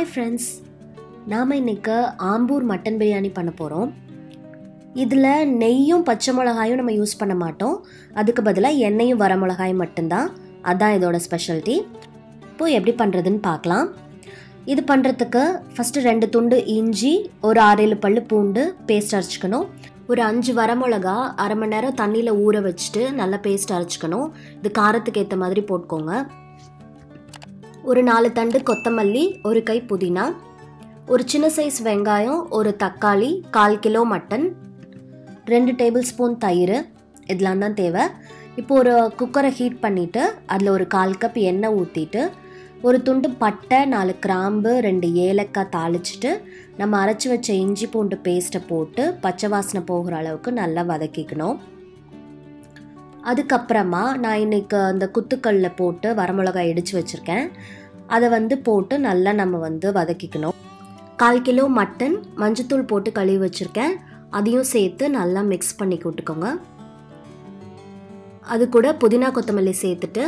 Hi friends, நாம இன்னைக்கு Ambur mutton biryani பண்ண போறோம். இதுல நெய்யும் பச்சை மிளகாயும் நம்ம யூஸ் பண்ண மாட்டோம். அதுக்கு பதிலா எண்ணெயும் வரமிளகாயும் மட்டும்தான். அதான் இதோட ஸ்பெஷாலிட்டி. இப்போ எப்படி பண்றதுன்னு பார்க்கலாம். இது பண்றதுக்கு ஃபர்ஸ்ட் 2 துண்டு இஞ்சி, ஒரு 6-7 பல்லு பூண்டு பேஸ்ட் அரைச்சுக்கணும். ஒரு 5 வரமிளகா அரை மணி நேரம் தண்ணியில் ஊற வச்சுட்டு நல்லா பேஸ்ட் அரைச்சிக்கணும். இது காரத்துக்கு ஏற்ற மாதிரி போட்டுக்கோங்க. ஒரு 4 தண்டு கொத்தமல்லி, ஒரு கை புதினா, ஒரு சின்ன சைஸ் வெங்காயம், ஒரு தக்காளி, 1/4 கிலோ மட்டன், 2 டேபிள் ஸ்பூன் தயிர், இதெல்லாம் தான் தேவை. இப்போ ஒரு குக்கரை ஹீட் பண்ணிவிட்டு அதில் ஒரு 1/4 கப் எண்ணெய் ஊற்றிட்டு ஒரு துண்டு பட்டை, 4 கிராம்பு, 2 ஏலக்காய் தாளிச்சிட்டு நம்ம அரைச்சி வச்ச இஞ்சி பூண்டு பேஸ்ட்டை போட்டு பச்சை வாசனை போகிற அளவுக்கு நல்லா வதக்கிக்கணும். அதுக்கப்புறமா நான் இன்றைக்கி அந்த குத்துக்கல்லில் போட்டு வரமிளகாய் இடித்து வச்சுருக்கேன். அதை போட்டு நல்லா நம்ம வதக்கிக்கணும். 1/4 கிலோ மட்டன் மஞ்சத்தூள் போட்டு கழுவி வச்சுருக்கேன். அதையும் சேர்த்து நல்லா மிக்ஸ் பண்ணி விட்டுக்கோங்க. அது கூட புதினா கொத்தமல்லி சேர்த்துட்டு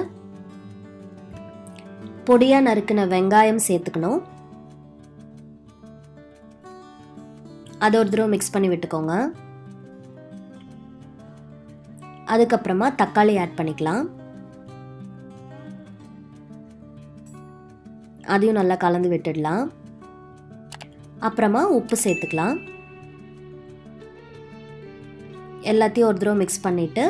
பொடியாக நறுக்கின வெங்காயம் சேர்த்துக்கணும். அதை ஒரு தடவை மிக்ஸ் பண்ணி விட்டுக்கோங்க. அதுக்கப்புறமா தக்காளி ஆட் பண்ணிக்கலாம். அதையும் நல்லா கலந்து விட்டுடலாம். அப்புறமா உப்பு சேர்த்துக்கலாம். எல்லாத்தையும் ஒரு தடவை மிக்ஸ் பண்ணிட்டு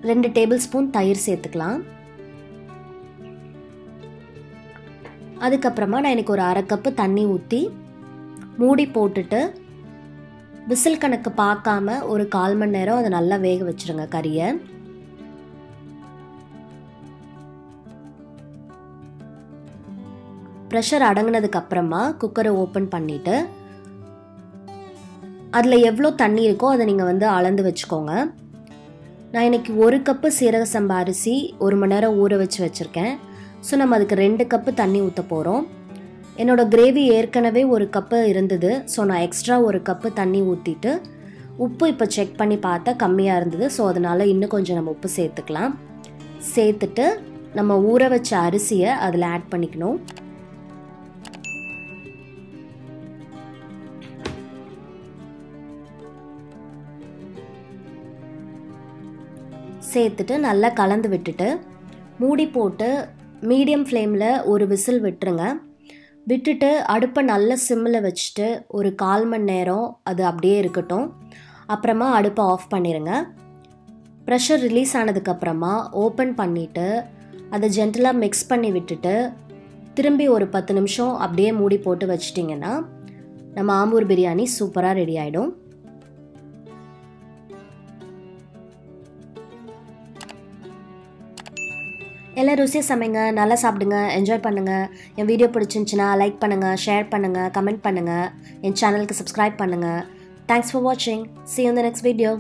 2 டேபிள் ஸ்பூன் தயிர் சேர்த்துக்கலாம். அதுக்கப்புறமா நான் எனக்கு ஒரு 1/2 கப்பு தண்ணி ஊற்றி மூடி போட்டுட்டு விசில் கணக்கு பார்க்காம ஒரு 1/4 மணி நேரம் அதை நல்லா வேக வச்சுருங்க கறியை. ப்ரெஷர் அடங்கினதுக்கு அப்புறமா குக்கரை ஓப்பன் பண்ணிவிட்டு அதில் எவ்வளோ தண்ணி இருக்கோ அதை நீங்கள் அளந்து வச்சுக்கோங்க. நான் இன்றைக்கி 1 கப்பு சீரக சம்பா அரிசி 1 மணி நேரம் ஊற வச்சுருக்கேன். ஸோ நம்ம அதுக்கு 2 கப்பு தண்ணி ஊற்ற போகிறோம். என்னோடய கிரேவி ஏற்கனவே 1 கப்பு இருந்தது. ஸோ நான் எக்ஸ்ட்ரா 1 கப்பு தண்ணி ஊற்றிட்டு உப்பு இப்போ செக் பண்ணி பார்த்தா கம்மியாக இருந்தது. ஸோ அதனால் இன்னும் கொஞ்சம் நம்ம உப்பு சேர்த்துக்கலாம். சேர்த்துட்டு நம்ம ஊற வச்ச அரிசியை அதில் ஆட் பண்ணிக்கணும். சேர்த்துட்டு நல்லா கலந்து விட்டுட்டு மூடி போட்டு மீடியம் ஃப்ளேமில் ஒரு விசில் விட்டுருங்க. விட்டுட்டு அடுப்பை நல்ல சிம்மில் வச்சுட்டு ஒரு 1/4 மணி நேரம் அது அப்படியே இருக்கட்டும். அப்புறமா அடுப்பை ஆஃப் பண்ணிடுங்க. ப்ரெஷர் ரிலீஸ் ஆனதுக்கப்புறமா ஓப்பன் பண்ணிவிட்டு அதை ஜென்டலாக மிக்ஸ் பண்ணி விட்டுட்டு திரும்பி ஒரு 10 நிமிஷம் அப்படியே மூடி போட்டு வச்சிட்டிங்கன்னா நம்ம ஆம்பூர் பிரியாணி சூப்பராக ரெடி ஆகிடும். எல்லாம் ருசியாக சமைங்க, நல்லா சாப்பிடுங்க, என்ஜாய் பண்ணுங்கள். என் வீடியோ பிடிச்சிருந்துச்சுன்னா லைக் பண்ணுங்கள், ஷேர் பண்ணுங்கள், கமெண்ட் பண்ணுங்கள், என் சேனலுக்கு சப்ஸ்கிரைப் பண்ணுங்கள். தேங்க்ஸ் ஃபார் வாட்சிங். See you in the next video.